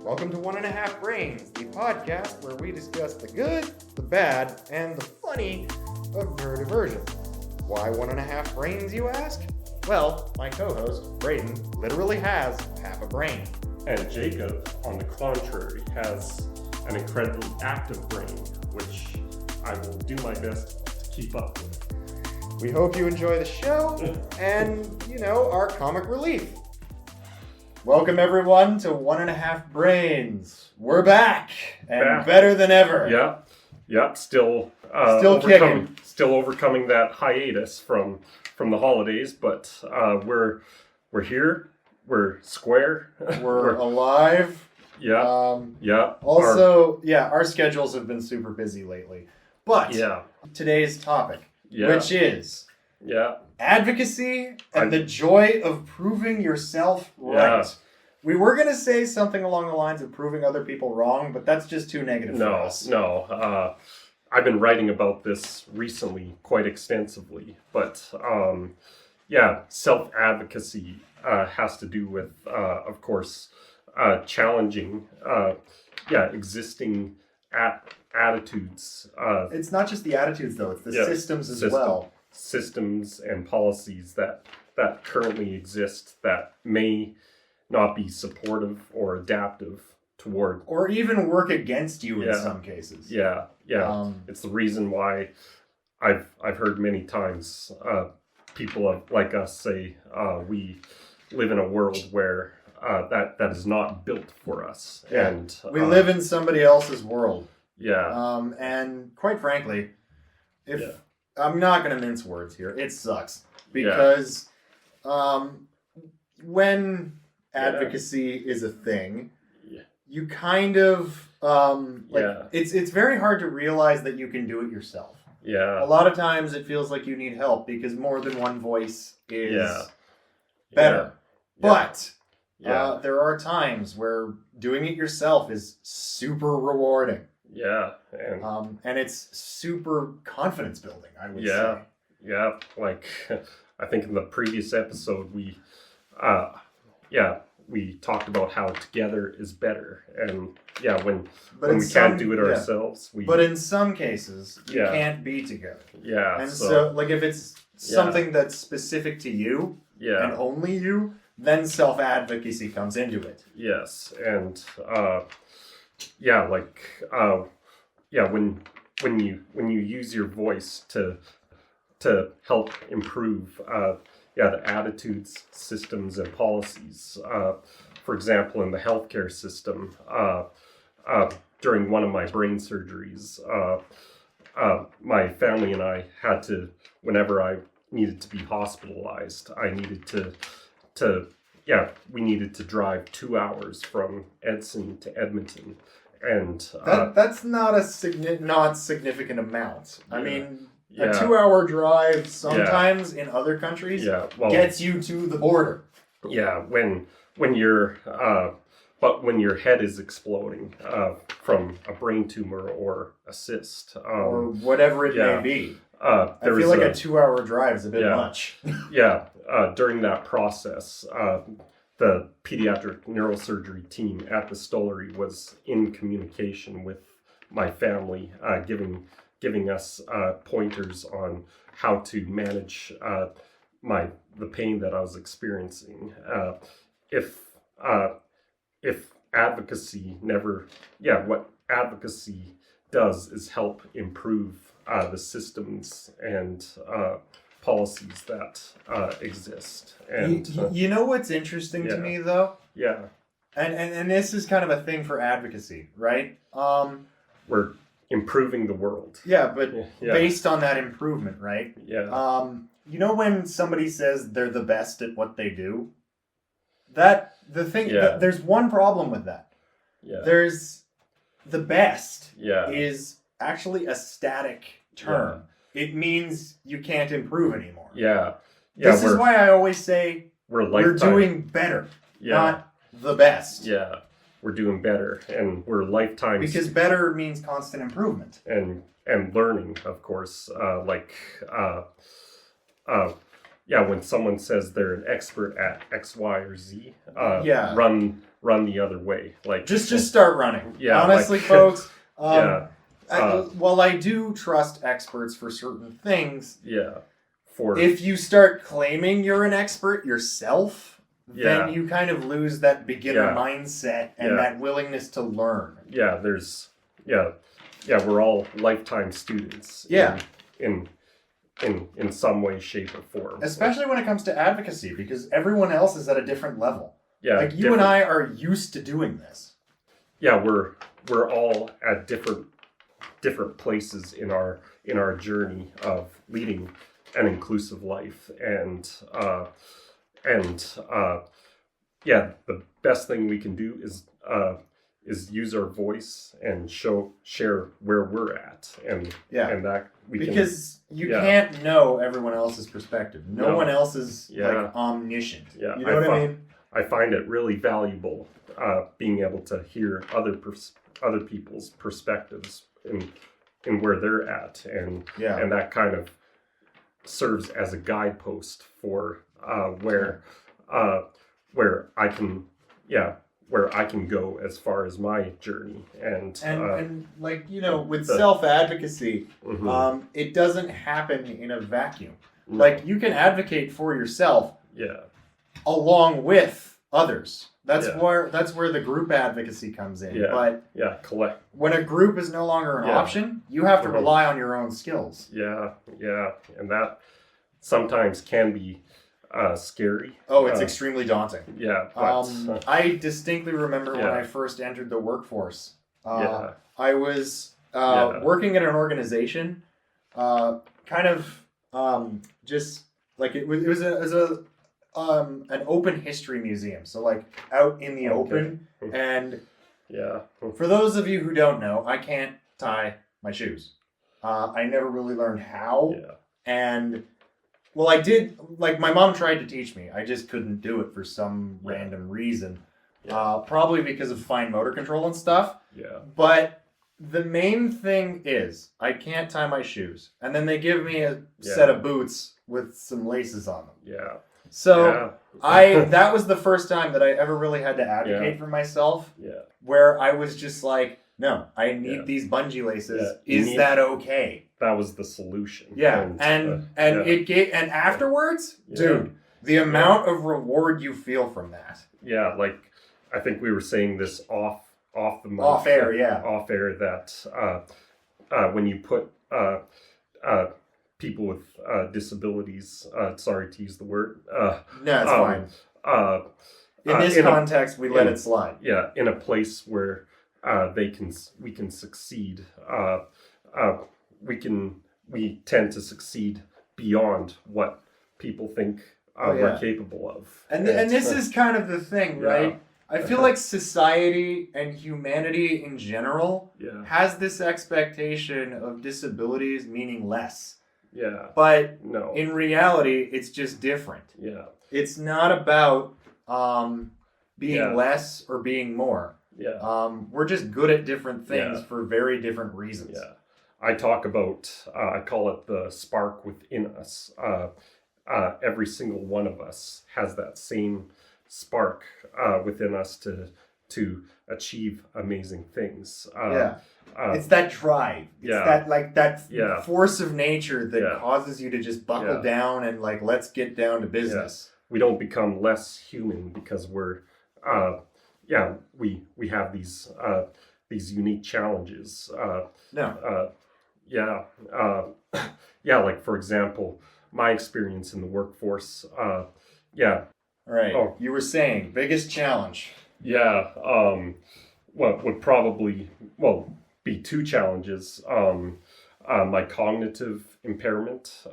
Welcome to 1.5 Brains, the podcast where we discuss the good, the bad, and the funny of neurodiversion. Why 1.5 brains, you ask? Well, my co-host, Braden, literally has half a brain. And Jacob, on the contrary, has an incredibly active brain, which I will do my best to keep up with. We hope you enjoy the show and, our comic relief. Welcome, everyone, to 1.5 Brains. We're back, and better than ever. Yeah, still kicking. Still overcoming that hiatus from the holidays, but we're here. We're square. We're alive. Yeah. Also, our schedules have been super busy lately. But today's topic, which is advocacy and the joy of proving yourself right. We were going to say something along the lines of proving other people wrong, but that's just too negative for us. No. I've been writing about this recently quite extensively, but self-advocacy has to do with, of course, challenging existing attitudes. It's not just the attitudes, though. It's the systems as well. Systems and policies that currently exist that may not be supportive or adaptive toward, or even work against you in some cases. It's the reason why I've heard many times people like us say we live in a world where that is not built for us, and we live in somebody else's world. And quite frankly, I'm not going to mince words here, it sucks because when advocacy is a thing, you kind of it's very hard to realize that you can do it yourself. A lot of times it feels like you need help because more than one voice is better. But there are times where doing it yourself is super rewarding. And it's super confidence building, I would say. Like I think in the previous episode we talked about how together is better, and when we can't do it ourselves, but in some cases you can't be together. And so like if it's something that's specific to you and only you, then self-advocacy comes into it. And when you use your voice to help improve the attitudes, systems, and policies. For example, in the healthcare system, during one of my brain surgeries, my family and I had to, whenever I needed to be hospitalized, we needed to drive 2 hours from Edson to Edmonton. And that's not not significant amount. I mean, a 2-hour drive sometimes in other countries gets you to the border. When you're but when your head is exploding from a brain tumor or a cyst or whatever it may be. I feel like a 2-hour drive is a bit much. During that process, the pediatric neurosurgery team at the Stollery was in communication with my family, giving us pointers on how to manage the pain that I was experiencing. If advocacy what advocacy does is help improve the systems and policies that exist. And you know what's interesting to me, though? And this is kind of a thing for advocacy, right? We're improving the world. But based on that improvement, right? When somebody says they're the best at what they do, there's one problem with that. There's the best is actually a static term. It means you can't improve anymore. This is why I always say we're doing better, not the best. We're doing better, and we're lifetimes. Because better means constant improvement. And learning, of course. when someone says they're an expert at X, Y, or Z, run the other way. Like just start running. Yeah, honestly, folks. While I do trust experts for certain things, if you start claiming you're an expert yourself, then you kind of lose that beginner mindset and that willingness to learn. We're all lifetime students. In some way, shape, or form. Especially when it comes to advocacy, because everyone else is at a different level. Like you and I are used to doing this. We're all at different places in our journey of leading an inclusive life, and the best thing we can do is use our voice and share where we're at, and that we you can't know everyone else's perspective. No one else is like omniscient. You know what I mean? I find it really valuable being able to hear other people's perspectives in where they're at, and that kind of serves as a guidepost for where I can go as far as my journey, and like with self-advocacy, it doesn't happen in a vacuum. Like you can advocate for yourself, along with others. That's where the group advocacy comes in. Collect. When a group is no longer an option, you have to rely on your own skills. And that sometimes can be scary. Oh, it's extremely daunting. But, I distinctly remember when I first entered the workforce. I was working at an organization, just like it was an open history museum. So like out in the open, and for those of you who don't know, I can't tie my shoes. I never really learned how, and. Well, I did, like, my mom tried to teach me. I just couldn't do it for some random reason. Probably because of fine motor control and stuff. But the main thing is, I can't tie my shoes. And then they give me a set of boots with some laces on them. So, that was the first time that I ever really had to advocate for myself. Where I was just like, no, I need these bungee laces. Is that okay? That was the solution. And afterwards, dude, the amount of reward you feel from that. Like I think we were saying this off the mic, off air, that when you put people with disabilities, sorry to use the word, no, it's fine. In this context, we let it slide. In a place where we can succeed. We tend to succeed beyond what people think we're capable of. And this is kind of the thing, right? I feel like society and humanity in general has this expectation of disabilities meaning less. But in reality, it's just different. It's not about being less or being more. We're just good at different things for very different reasons. I talk about, I call it the spark within us. Every single one of us has that same spark within us to achieve amazing things. It's that drive. It's that force of nature that causes you to just buckle down and like, let's get down to business. We don't become less human because we're, we have these unique challenges. Like for example, my experience in the workforce. Right. Oh, you were saying biggest challenge. What would probably be two challenges. My cognitive impairment.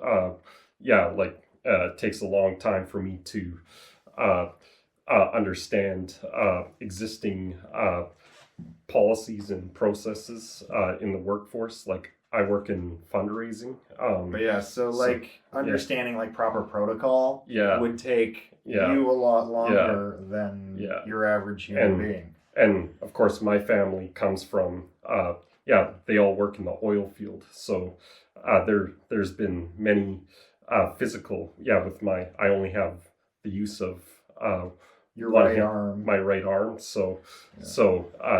It takes a long time for me to understand existing policies and processes in the workforce. Like I work in fundraising. Understanding like proper protocol would take you a lot longer than your average human being. And of course, my family comes from they all work in the oil field. So there's been many physical, with I only have the use of your right arm, my right arm. So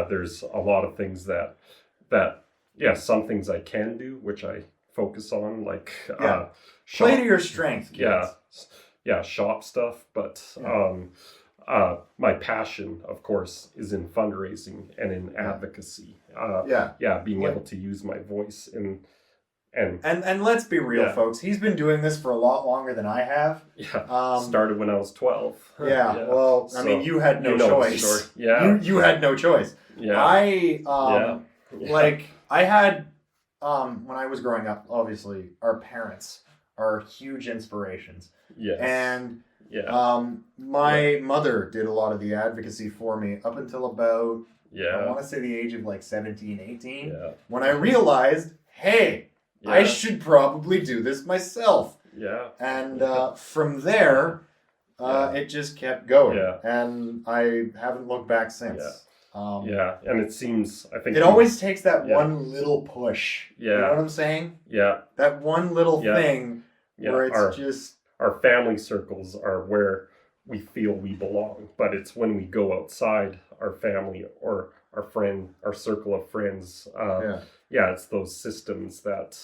there's a lot of things that some things I can do, which I focus on, like play to your strength, kids. Shop stuff. But my passion, of course, is in fundraising and in advocacy. Being able to use my voice and let's be real, folks. He's been doing this for a lot longer than I have. Started when I was 12. Well, I mean, you had no choice. You had no choice. I had when I was growing up, obviously, our parents are huge inspirations. Yes. And my mother did a lot of the advocacy for me up until about I want to say the age of like 17, 18, when I realized, hey, I should probably do this myself. And from there, it just kept going. And I haven't looked back since. And it seems, I think... It always takes that one little push. You know what I'm saying? That one little thing where it's just... Our family circles are where we feel we belong. But it's when we go outside our family or our circle of friends... it's those systems that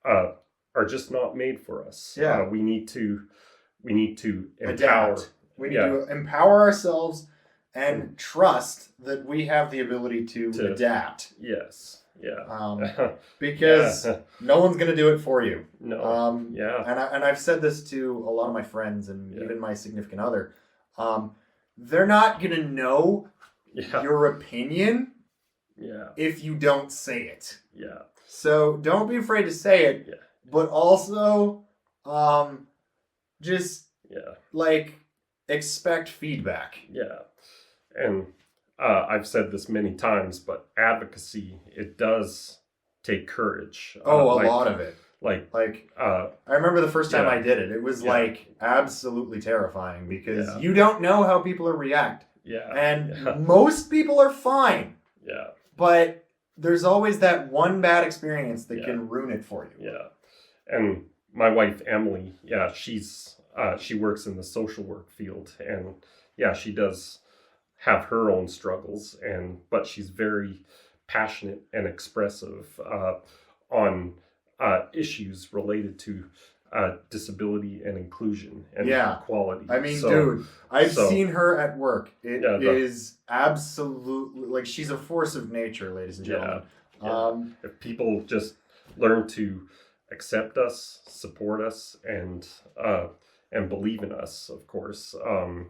are just not made for us. We need to empower. Adapt. We need to empower ourselves and trust that we have the ability to adapt. Yes. Because no one's going to do it for you. No. And I've said this to a lot of my friends and even my significant other. They're not going to know your opinion if you don't say it. So don't be afraid to say it, but also just expect feedback. And I've said this many times, but advocacy, it does take courage. A lot of it. I remember the first time I did it. It was absolutely terrifying because you don't know how people will react. And most people are fine. But there's always that one bad experience that can ruin it for you. And my wife, Emily, she works in the social work field, and she does have her own struggles, but she's very passionate and expressive on issues related to disability and inclusion and equality. I mean, dude, I've seen her at work. It is absolutely, she's a force of nature, ladies and gentlemen. If people just learn to accept us, support us, and believe in us, of course.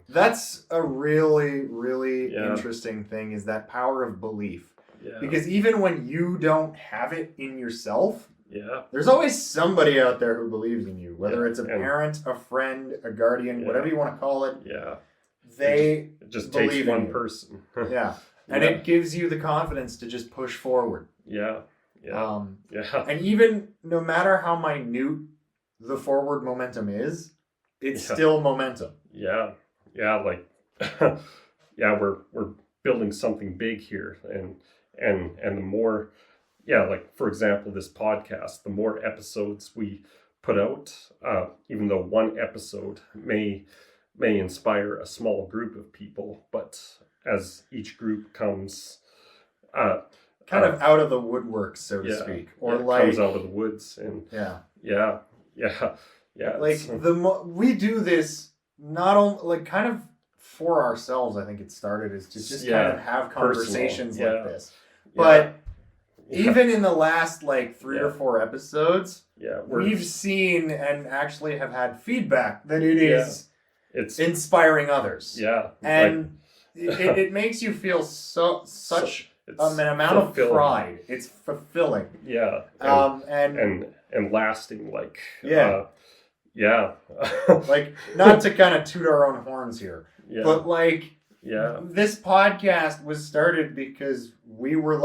That's a really, really interesting thing, is that power of belief. Because even when you don't have it in yourself, there's always somebody out there who believes in you, whether it's a parent, a friend, a guardian, whatever you want to call it. They it just takes one person. And it gives you the confidence to just push forward. And even no matter how minute the forward momentum is, it's still momentum. We're building something big here, and the more, for example, this podcast, the more episodes we put out, even though one episode may inspire a small group of people, but as each group comes kind of out of the woodwork, so to speak, or comes out of the woods, and we do this not only kind of for ourselves. I think it started as to just kind of have conversations like this, but even in the last 3 or 4 episodes, we've seen and actually have had feedback that it's inspiring others. And it makes you feel such an amount of pride. It's fulfilling. And lasting, not to kind of toot our own horns here, but this podcast was started because we were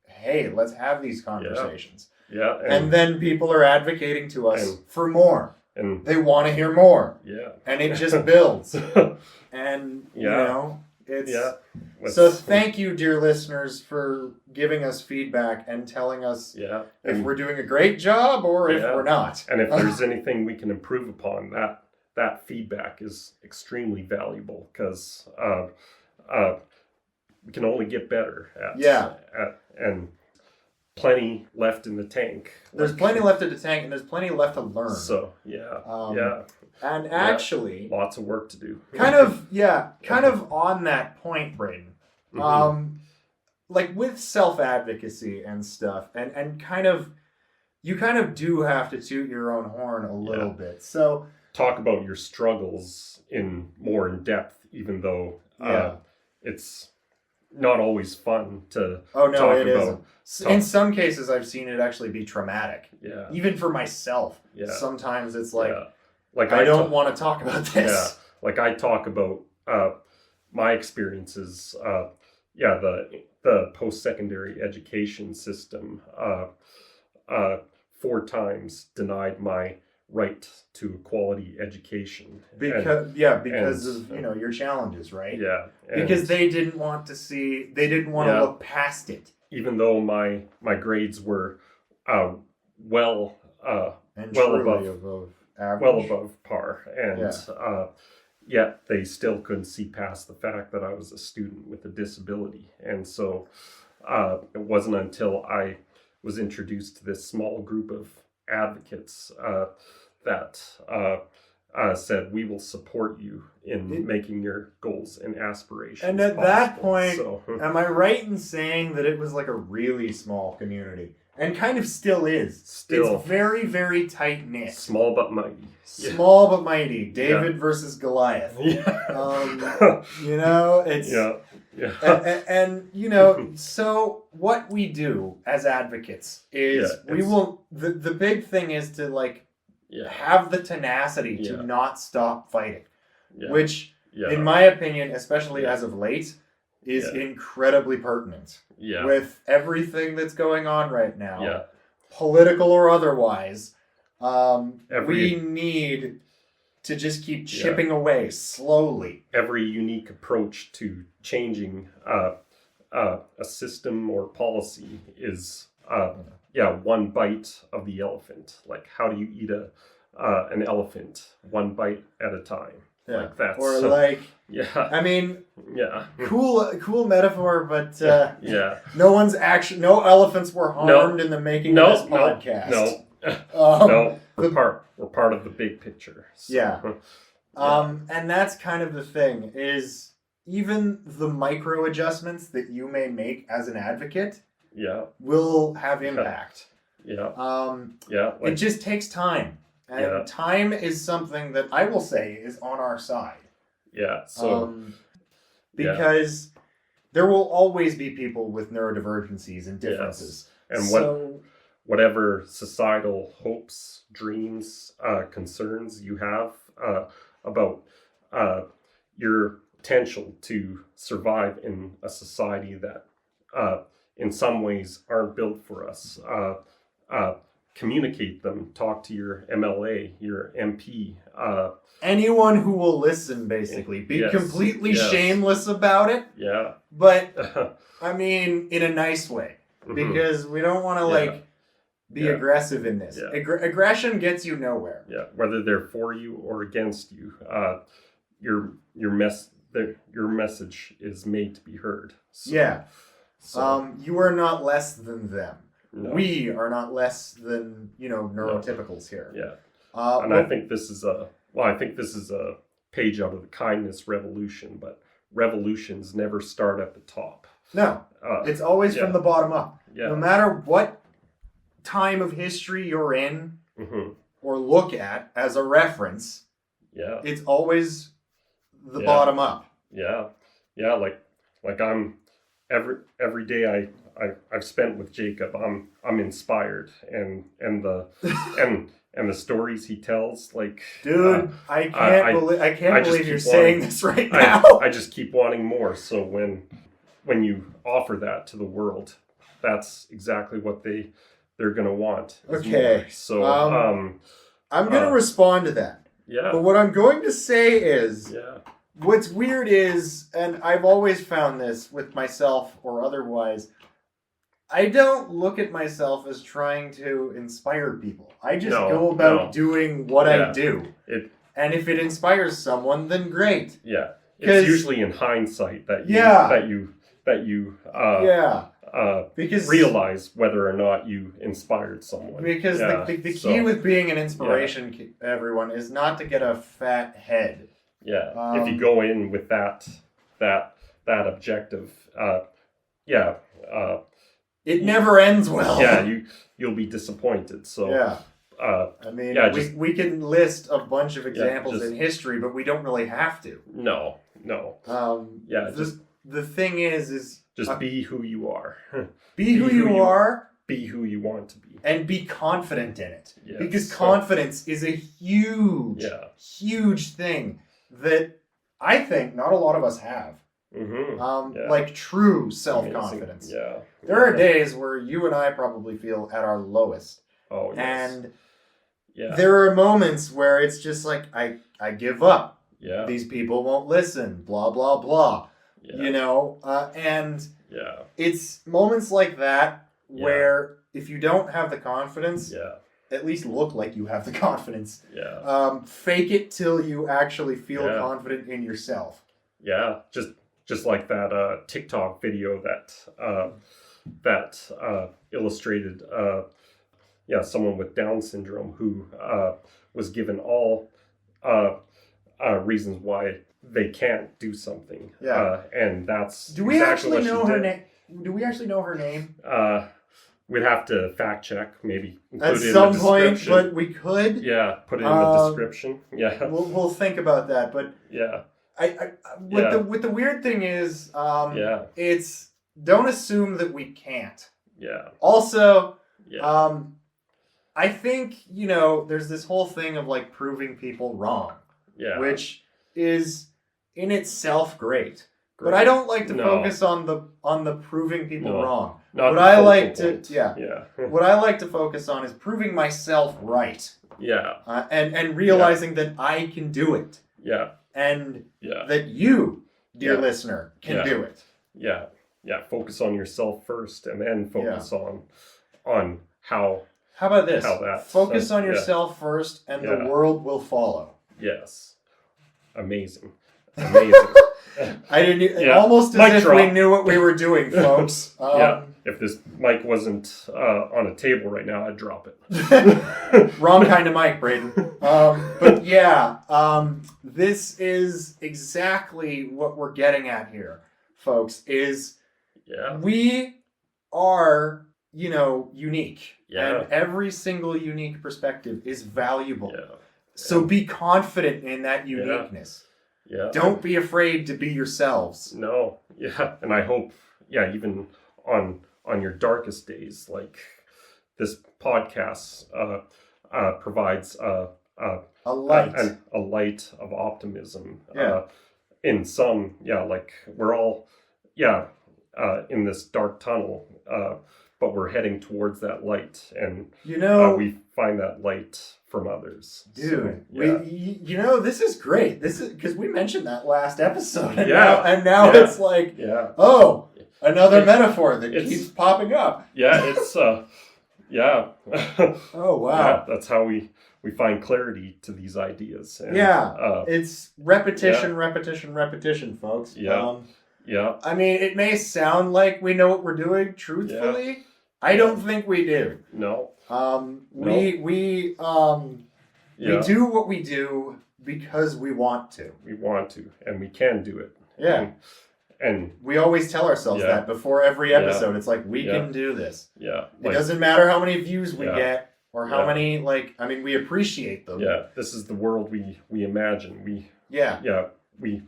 hey, let's have these conversations. And then people are advocating to us for more. And they want to hear more. And it just builds. And, So thank you, dear listeners, for giving us feedback and telling us if we're doing a great job or if we're not. And if there's anything we can improve upon, that feedback is extremely valuable, because we can only get better and plenty left in the tank. There's plenty left in the tank, and there's plenty left to learn. So and actually, lots of work to do. kind of on that point, Braden. Like with self-advocacy and stuff, and you kind of do have to toot your own horn a little bit. So talk about your struggles more in depth, even though it's not always fun to talk about. In some cases, I've seen it actually be traumatic. Yeah. Even for myself. Yeah. Sometimes it's like I don't want to talk about this. Yeah. Like I talk about my experiences. The post-secondary education system 4 times denied my right to a quality education because of your challenges, right? Because they didn't want to look past it, even though my grades were well above par, and yet they still couldn't see past the fact that I was a student with a disability. And so it wasn't until I was introduced to this small group of advocates that said, we will support you in making your goals and aspirations. And at that point, am I right in saying that it was like a really small community? And kind of still is. It's very, very tight-knit. Small but mighty. Small but mighty. David versus Goliath. It's... And so what we do as advocates is we will... The big thing is to, have the tenacity to not stop fighting. Which, in my opinion, especially as of late, is incredibly pertinent. With everything that's going on right now, political or otherwise, we need to just keep chipping away slowly. Every unique approach to changing a system or policy is one bite of the elephant. Like, how do you eat an elephant one bite at a time? Like that. Or I mean, cool metaphor, but no elephants were harmed in the making of this podcast. We're part of the big picture. So. And that's kind of the thing, is even the micro adjustments that you may make as an advocate will have impact. It just takes time. And time is something that I will say is on our side. Because there will always be people with neurodivergencies and differences. And whatever societal hopes, dreams, concerns you have about your potential to survive in a society that in some ways aren't built for us, communicate them, talk to your MLA, your MP. Anyone who will listen, basically. Be completely shameless about it. But, I mean, in a nice way. Because we don't want to, be aggressive in this. Aggression gets you nowhere. Whether they're for you or against you, your message is made to be heard. So, you are not less than them. No. We are not less than, neurotypicals here. And I think this is a page out of the kindness revolution, but revolutions never start at the top. No, it's always from the bottom up. No matter what time of history you're in or look at as a reference, it's always the bottom up. Like I'm every day I've spent with Jacob, I'm inspired, and the stories he tells, dude, I can't believe you're saying this right now. I just keep wanting more. So when you offer that to the world, that's exactly what they're gonna want. Okay, more. So I'm gonna respond to that. But what I'm going to say is, what's weird is, and I've always found this with myself or otherwise, I don't look at myself as trying to inspire people. I just go about doing what I do. And if it inspires someone, then great. Yeah. It's usually in hindsight that you because realize whether or not you inspired someone. Because the key with being an inspiration, everyone, is not to get a fat head. Yeah. If you go in with that objective, it never ends well. Yeah, you'll be disappointed. So I mean, we can list a bunch of examples in history, but we don't really have to. No. The thing is just be who you are. Be who you are. Be who you want to be. And be confident in it. Yes. Because confidence is a huge thing that I think not a lot of us have. Mm-hmm. Like true self-confidence. Yeah. There are days where you and I probably feel at our lowest. Oh, yes. And there are moments where it's just like, I give up. Yeah. These people won't listen. Blah, blah, blah. Yeah. You know? And it's moments like that where if you don't have the confidence, at least look like you have the confidence. Yeah. Fake it till you actually feel confident in yourself. Yeah. Just like that TikTok video that illustrated someone with Down syndrome who was given all reasons why they can't do something. Yeah. And that's Do we actually know her name? Do we actually know her name? We'd have to fact check, maybe at some point, but we could. Yeah, put it in the description. Yeah, we'll think about that. But with the weird thing is, it's don't assume that we can't. Yeah. Also, I think there's this whole thing of like proving people wrong. Yeah. Which is in itself great. But I don't like to focus on the proving people wrong. What I like to focus on is proving myself right. Yeah. And realizing that I can do it. Yeah. And that you, dear listener, can do it. Yeah. Yeah. Focus on yourself first, and then focus on how. How about this? Focus on yourself first, and the world will follow. Yes. Amazing. I didn't. Almost as if we knew what we were doing, folks. If this mic wasn't on a table right now, I'd drop it. Wrong kind of mic, Braden. But this is exactly what we're getting at here, folks. Is we are unique, and every single unique perspective is valuable. Yeah. So be confident in that uniqueness. Yeah. Don't be afraid to be yourselves. No. Yeah. And I hope, even on your darkest days, like this podcast provides a light of optimism. In some, like we're all, in this dark tunnel, but we're heading towards that light, and we find that light from others. Dude, this is great. This is because we mentioned that last episode, and now it's like, another metaphor that keeps popping up. Yeah, it's oh wow. Yeah, that's how we find clarity to these ideas. And, it's repetition, folks. Yeah. I mean, it may sound like we know what we're doing. Truthfully, I don't think we do. No. We do what we do because we want to. We want to, and we can do it. Yeah. And we always tell ourselves that before every episode. It's like, we can do this. Yeah. It doesn't matter how many views we get or how many, we appreciate them. Yeah. This is the world we imagine. We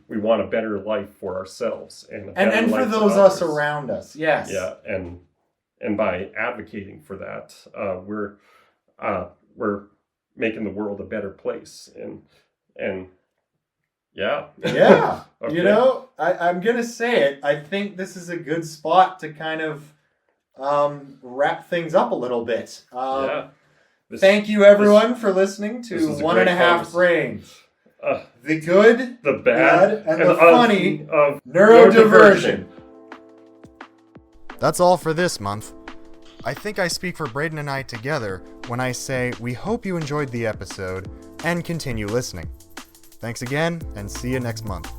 want a better life for ourselves and for those us around us. Yes. Yeah. And by advocating for that, we're making the world a better place. And okay. I'm gonna say it. I think this is a good spot to kind of wrap things up a little bit. Thank you everyone for listening to 1.5 Brains. the good, the bad, and the funny of neurodiversion. That's all for this month. I think I speak for Braden and I together when I say we hope you enjoyed the episode and continue listening. Thanks again, and see you next month.